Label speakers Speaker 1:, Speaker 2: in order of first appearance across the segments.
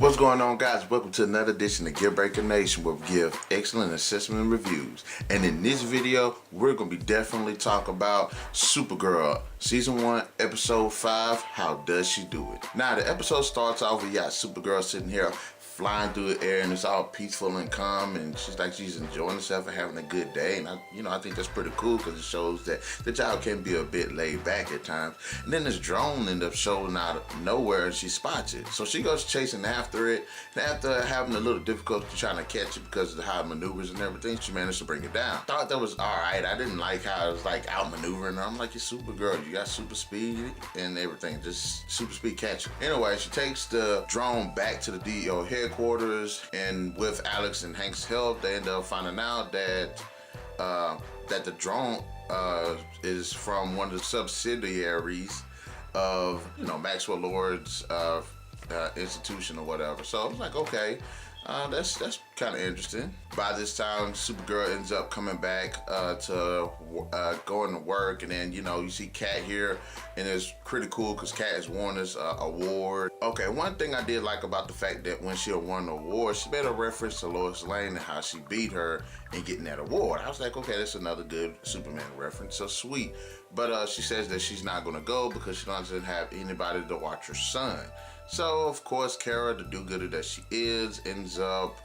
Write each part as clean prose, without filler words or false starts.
Speaker 1: What's going on, guys? Welcome to another edition of Gear Breaker Nation, where we give excellent assessment and reviews. And in this video, we're going to be definitely talking about Supergirl, Season 1, Episode 5, How Does She Do It? Now, the episode starts off with Supergirl sitting here flying through the air, and it's all peaceful and calm, and she's enjoying herself and having a good day. And I think that's pretty cool because it shows that the child can be a bit laid back at times. And then this drone ends up showing out of nowhere, and she spots it. So she goes chasing after it, and after having a little difficulty trying to catch it because of how it maneuvers and everything, she managed to bring it down. Thought that was all right. I didn't like how it was like outmaneuvering her. I'm like, you're Supergirl, you got super speed and everything, just super speed catching. Anyway, she takes the drone back to the DEO headquarters, and with Alex and Hank's help, they end up finding out that that the drone is from one of the subsidiaries of Maxwell Lord's institution or whatever. So I was like, okay, that's kind of interesting. By this time, Supergirl ends up coming back to going to work, and then you see Cat here, and it's pretty cool because Cat has won this award. Okay, one thing I did like about the fact that when she won the award, she made a reference to Lois Lane and how she beat her in getting that award. I was like, okay, that's another good Superman reference, so sweet. But she says that she's not gonna go because she doesn't have anybody to watch her son. So of course, Kara, the do-gooder that she is, ends up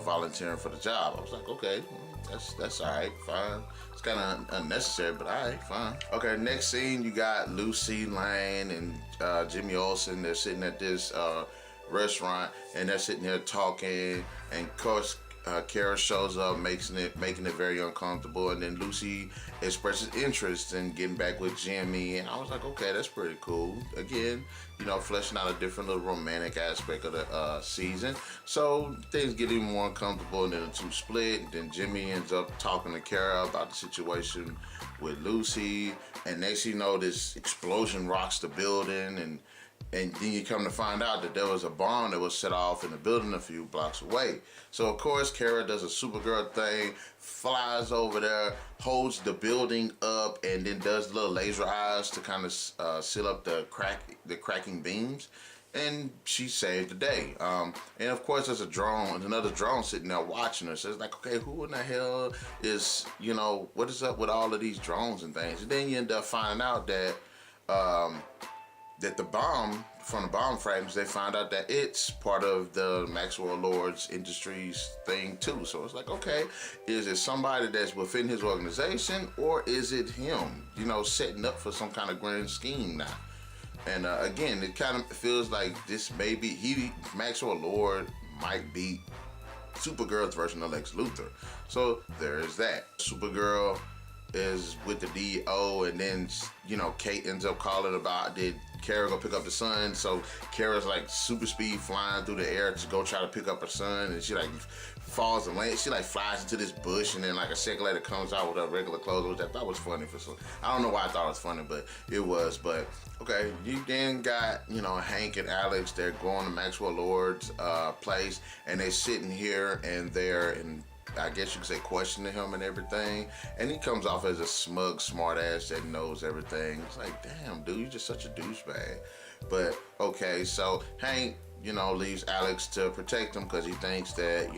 Speaker 1: volunteering for the job. I was like, okay, that's all right, fine. It's kind of unnecessary, but all right, fine. Okay, next scene, you got Lucy Lane and Jimmy Olsen. They're sitting at this restaurant, and they're sitting there talking, and of course, Kara shows up, making it very uncomfortable, and then Lucy expresses interest in getting back with Jimmy, and I was like, okay, that's pretty cool. Again, fleshing out a different little romantic aspect of the season. So things get even more uncomfortable, and then the two split, and then Jimmy ends up talking to Kara about the situation with Lucy, and next you know, this explosion rocks the building, and then you come to find out that there was a bomb that was set off in the building a few blocks away. So of course, Kara does a Supergirl thing, flies over there, holds the building up, and then does little laser eyes to kind of seal up the cracking beams. And she saved the day. And of course, there's another drone sitting there watching her. So it's like, okay, who in the hell is, what is up with all of these drones and things? And then you end up finding out that the bomb, from the bomb fragments, they found out that it's part of the Maxwell Lord's Industries thing too. So it's like, okay, is it somebody that's within his organization, or is it him, setting up for some kind of grand scheme now? And again, it kind of feels like this maybe Maxwell Lord might be Supergirl's version of Lex Luthor. So there is that. Supergirl is with the DO, and then Kate ends up calling about, did Kara go pick up the son? So Kara's like super speed flying through the air to go try to pick up her son, and she like falls and lands. She like flies into this bush, and then like a second later comes out with her regular clothes, which I thought was funny I don't know why I thought it was funny, but it was. But okay, you then got Hank and Alex. They're going to Maxwell Lord's place, and they're sitting here and there, and I guess you could say questioning him and everything, and he comes off as a smug smart ass that knows everything. It's like, damn dude, you're just such a douchebag. But okay, so Hank leaves Alex to protect him because he thinks that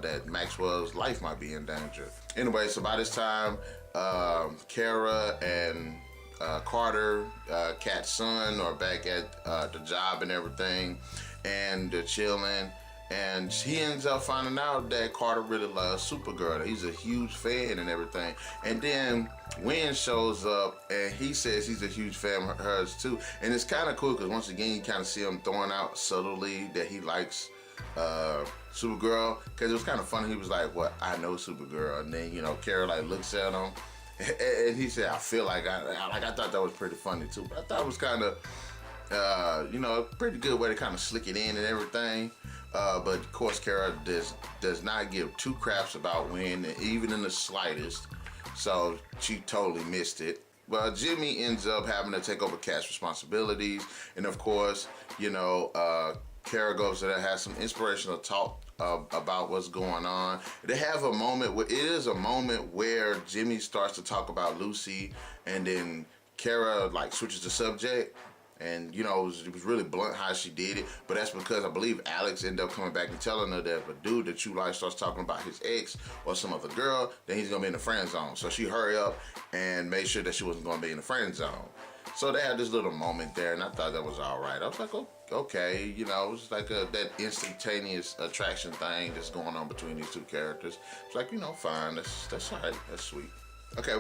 Speaker 1: that Maxwell's life might be in danger. Anyway, so by this time, Kara and Carter, Cat's son, are back at the job and everything, and they're chilling. And he ends up finding out that Carter really loves Supergirl. He's a huge fan and everything. And then Wynn shows up, and he says he's a huge fan of hers too. And it's kind of cool because once again, you kind of see him throwing out subtly that he likes Supergirl. Because it was kind of funny. He was like, "Well, I know Supergirl," and then Kara like looks at him, and he said, "I feel like I thought that was pretty funny too." But I thought it was kind of a pretty good way to kind of slick it in and everything. But of course, Kara does not give two craps about Wynn, even in the slightest. So she totally missed it. Well, Jimmy ends up having to take over Cat's responsibilities, and of course, Kara goes there, has some inspirational talk about what's going on. They have a moment where Jimmy starts to talk about Lucy, and then Kara like switches the subject. And, you know, it was really blunt how she did it. But that's because I believe Alex ended up coming back and telling her that if a dude that you like starts talking about his ex or some other girl, then he's going to be in the friend zone. So she hurried up and made sure that she wasn't going to be in the friend zone. So they had this little moment there, and I thought that was all right. I was like, okay, you know, it was like that instantaneous attraction thing that's going on between these two characters. It's like, you know, fine, that's all right, that's sweet. Okay,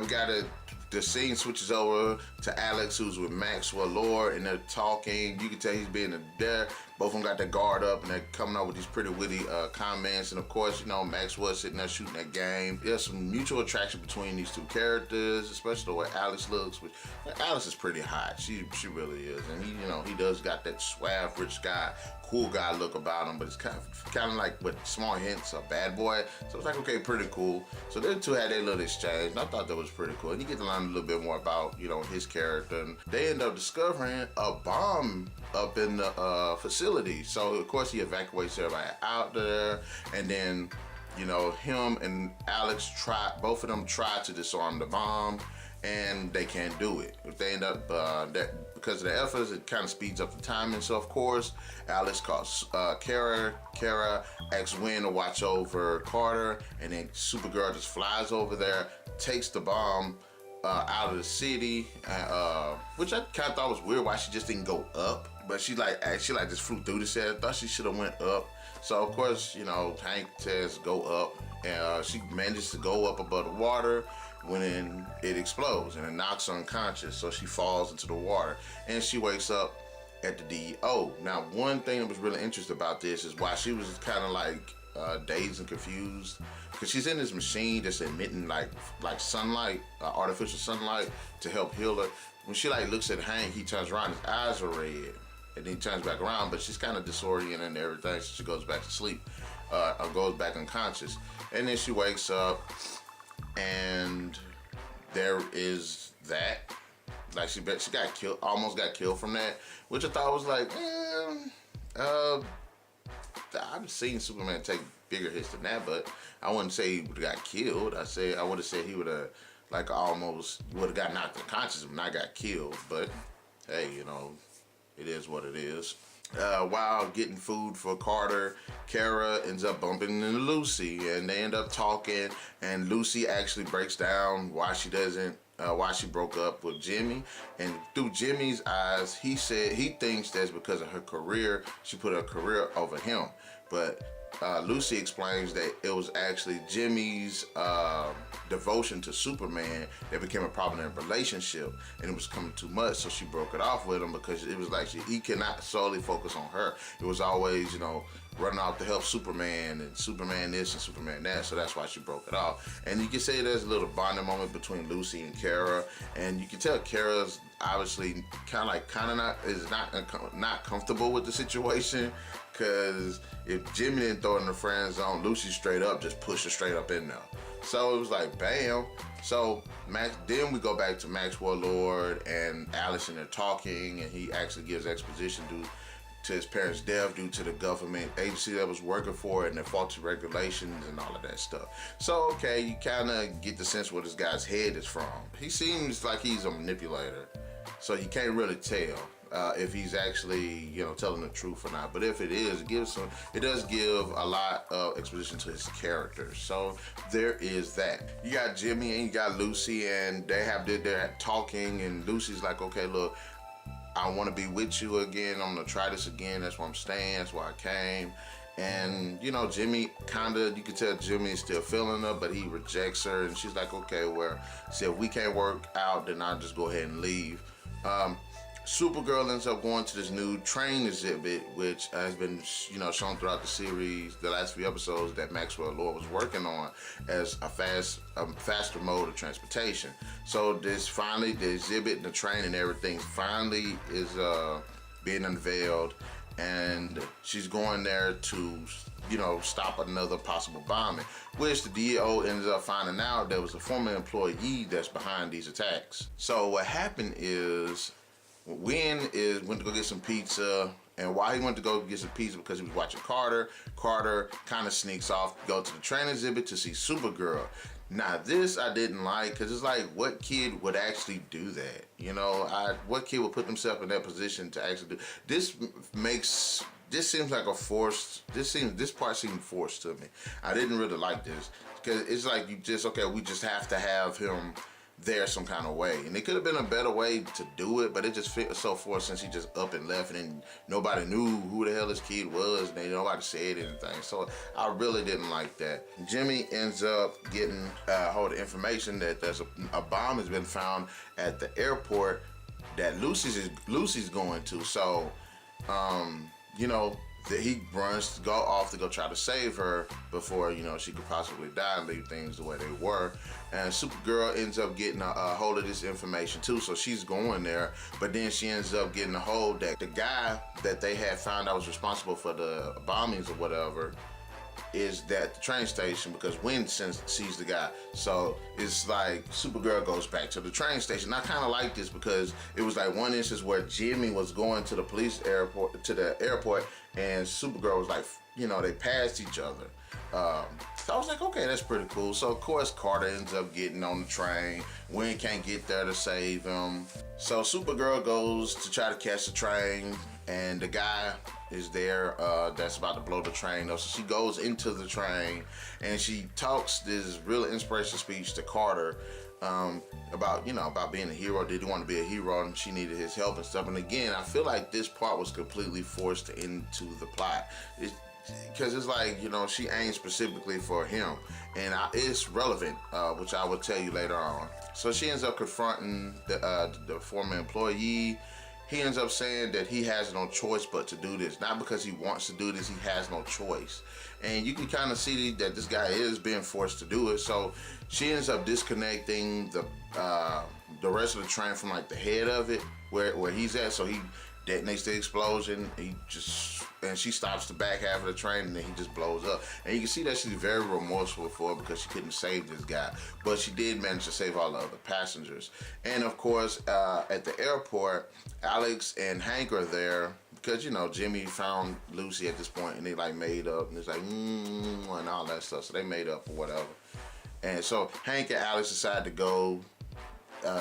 Speaker 1: the scene switches over to Alex, who's with Maxwell Lord, and they're talking. You can tell he's being there. Both of them got their guard up, and they're coming up with these pretty witty comments. And of course, you know, Maxwell's sitting there shooting that game. There's some mutual attraction between these two characters, especially the way Alex looks. Which Alex is pretty hot. She really is, and he does got that suave, rich guy, cool guy look about him. But it's kind of like with small hints of bad boy. So it's like, okay, pretty cool. So they two had their little exchange, and I thought that was pretty cool. And you get to learn a little bit more about, you know, his character. And they end up discovering a bomb up in the facility. So of course he evacuates everybody out there, and then, you know, him and Alex both of them try to disarm the bomb, and they can't do it. If they end up because of the efforts, it kind of speeds up the timing. So of course, Alex calls Kara. Kara asks Wynn to watch over Carter, and then Supergirl just flies over there, takes the bomb out of the city, which I kind of thought was weird. Why she just didn't go up? But she just flew through the set. I thought she should have went up. So of course, you know, Hank says go up, and she manages to go up above the water when it explodes, and it knocks her unconscious. So she falls into the water, and she wakes up at the DEO. Now, one thing that was really interesting about this is why she was kind of like dazed and confused, because she's in this machine that's emitting like sunlight, artificial sunlight, to help heal her. When she like looks at Hank, he turns around, his eyes are red, and then he turns back around, but she's kind of disoriented and everything, so she goes back to sleep, or goes back unconscious. And then she wakes up, and there is that. Like she got killed, almost got killed from that, which I thought was like, I've seen Superman take bigger hits than that, but I wouldn't say he would have got killed. I would have said he would have almost would have got knocked unconscious and not got killed. But hey, you know, it is what it is. While getting food for Carter, Kara ends up bumping into Lucy, and they end up talking, and Lucy actually breaks down why she broke up with Jimmy. And through Jimmy's eyes, he said he thinks that's because of her career. She put her career over him. But Lucy explains that it was actually Jimmy's devotion to Superman that became a problem in their relationship, and it was coming too much, so she broke it off with him, because it was like he cannot solely focus on her. It was always, you know, running out to help Superman, and Superman this and Superman that, so that's why she broke it off. And you can say there's a little bonding moment between Lucy and Kara, and you can tell Kara's obviously not comfortable with the situation, because if Jimmy didn't throw it in the friend zone, Lucy straight up just pushed her straight up in there. So it was like, bam. So then we go back to Maxwell Lord and Alice, and they're talking, and he actually gives exposition due to his parents' death due to the government agency that was working for it and their faulty regulations and all of that stuff. So, okay, you kind of get the sense where this guy's head is from. He seems like he's a manipulator, so you can't really tell if he's actually, you know, telling the truth or not. But if it is, it does give a lot of exposition to his character. So there is that. You got Jimmy and you got Lucy, and they're talking, and Lucy's like, okay, look, I want to be with you again. I'm going to try this again. That's where I'm staying. That's why I came. And, you know, Jimmy you can tell Jimmy is still feeling her, but he rejects her. And she's like, okay, well, if we can't work out, then I'll just go ahead and leave. Supergirl ends up going to this new train exhibit, which has been, you know, shown throughout the series, the last few episodes, that Maxwell Lord was working on as a faster mode of transportation. So the exhibit and the train and everything finally is being unveiled, and she's going there to, you know, stop another possible bombing, which the DEO ended up finding out there was a former employee that's behind these attacks. So what happened is, went to go get some pizza, and while he went to go get some pizza because he was watching Carter kind of sneaks off to go to the train exhibit to see Supergirl. Now this I didn't like, because it's like, what kid would actually do that? You know, what kid would put themselves in that position to actually do this? This seems like a forced. This part seemed forced to me. I didn't really like this, because it's like, we just have to have him there some kind of way, and it could have been a better way to do it, but it just felt so forced, since he just up and left, and then nobody knew who the hell this kid was, and nobody said anything. So I really didn't like that. Jimmy ends up getting hold of information that there's a bomb has been found at the airport that Lucy's going to. So you know, that he runs to go off to go try to save her before, you know, she could possibly die and leave things the way they were. And Supergirl ends up getting a hold of this information too, so she's going there. But then she ends up getting a hold that the guy that they had found out was responsible for the bombings or whatever is at the train station, because Wynn sees the guy. So it's like Supergirl goes back to the train station. I kind of like this, because it was like one instance where Jimmy was going to the airport, and Supergirl was like, you know, they passed each other. So I was like, okay, that's pretty cool. So of course Carter ends up getting on the train. Wynn can't get there to save him. So Supergirl goes to try to catch the train, and the guy is there that's about to blow the train up. So she goes into the train, and she talks this real inspirational speech to Carter about being a hero. Did he want to be a hero, and she needed his help and stuff. And again, I feel like this part was completely forced into the plot. Because it's like, you know, she aimed specifically for him, and it's relevant, which I will tell you later on. So she ends up confronting the former employee. He ends up saying that he has no choice but to do this. Not because he wants to do this, he has no choice. And you can kind of see that this guy is being forced to do it. So she ends up disconnecting the rest of the train from like the head of it, where he's at. So he detonates the explosion. And she stops the back half of the train, and then he just blows up. And you can see that she's very remorseful for it, because she couldn't save this guy, but she did manage to save all the other passengers. And of course, at the airport, Alex and Hank are there, because, you know, Jimmy found Lucy at this point, and they like made up, and it's like and all that stuff. So they made up or whatever. And so Hank and Alex decide to go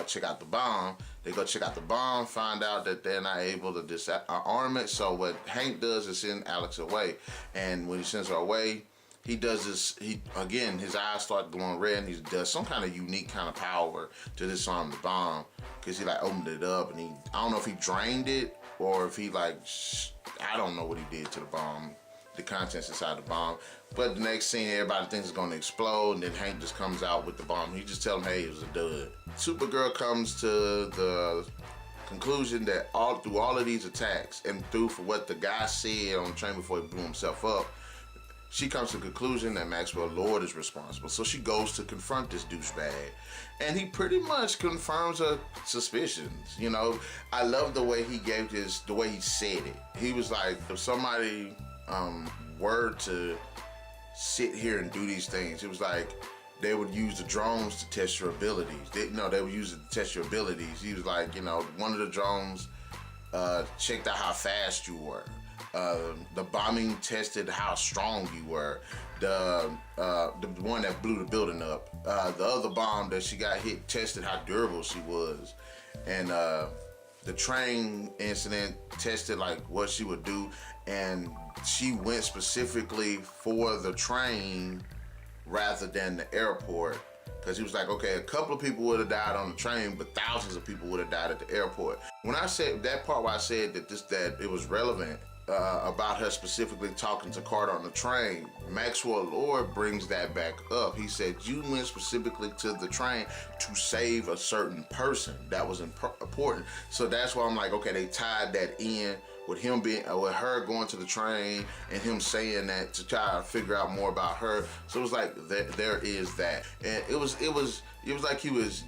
Speaker 1: check out the bomb. They go check out the bomb, find out that they're not able to disarm it. So what Hank does is send Alex away. And when he sends her away, he does this, his eyes start glowing red, and he does some kind of unique kind of power to disarm the bomb, because he like opened it up, and I don't know if he drained it, or if he I don't know what he did to the bomb, the contents inside the bomb. But the next scene, everybody thinks it's going to explode, and then Hank just comes out with the bomb. He just tells him, hey, it was a dud. Supergirl comes to the conclusion that through all of these attacks, and for what the guy said on the train before he blew himself up, she comes to the conclusion that Maxwell Lord is responsible. So she goes to confront this douchebag, and he pretty much confirms her suspicions. You know, I love the way he the way he said it. He was like, if somebody were to sit here and do these things, it was like they would use the drones to test your abilities. They would use it to test your abilities. He was like, you know, one of the drones checked out how fast you were. The bombing tested how strong you were. The one that blew the building up. The other bomb that she got hit tested how durable she was. And the train incident tested like what she would do. And she went specifically for the train rather than the airport, because he was like, okay, a couple of people would have died on the train, but thousands of people would have died at the airport. When I said that part where I said that it was relevant about her specifically talking to Carter on the train, Maxwell Lord brings that back up. He said, you went specifically to the train to save a certain person that was important. So that's why I'm like, okay, they tied that in with him with her going to the train, and him saying that to try to figure out more about her. So it was like there is that, and it was like he was,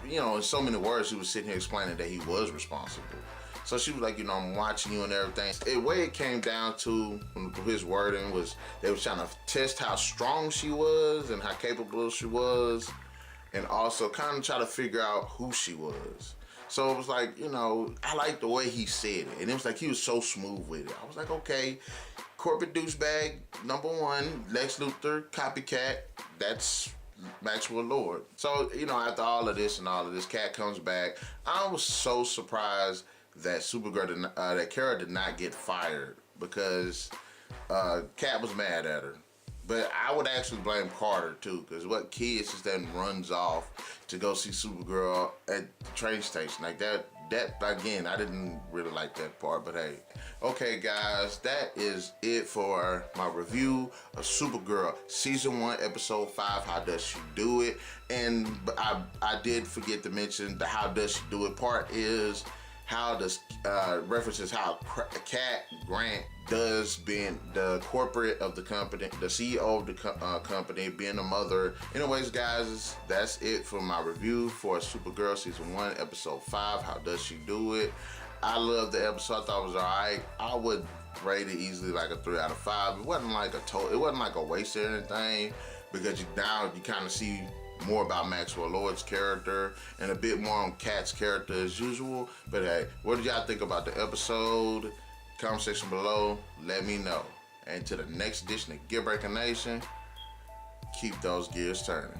Speaker 1: you know, in so many words, he was sitting here explaining that he was responsible. So she was like, you know, I'm watching you and everything. The way it came down to his wording was they was trying to test how strong she was and how capable she was, and also kind of try to figure out who she was. So it was like, you know, I like the way he said it. And it was like he was so smooth with it. I was like, okay, corporate douchebag, number one, Lex Luthor, copycat. That's Maxwell Lord. So, you know, after all of this, Cat comes back. I was so surprised that Supergirl, that Kara did not get fired because Cat was mad at her. But I would actually blame Carter too, because what kid just then runs off to go see Supergirl at the train station like that? That again, I didn't really like that part. But hey, okay, guys, that is it for my review of Supergirl season 1, episode 5. How does she do it? And I did forget to mention the how does she do it part is how does references how Cat Grant does being the corporate of the company, the CEO of the company, being a mother. Anyways, guys, that's it for my review for Supergirl season 1, episode 5. How does she do it? I love the episode. I thought it was alright. I would rate it easily like a 3 out of 5. It wasn't like it wasn't like a waste or anything, because now you kind of see more about Maxwell Lord's character and a bit more on Cat's character as usual. But hey, what did y'all think about the episode? Comment section below, let me know. And to the next edition of Gear Breaker Nation, keep those gears turning.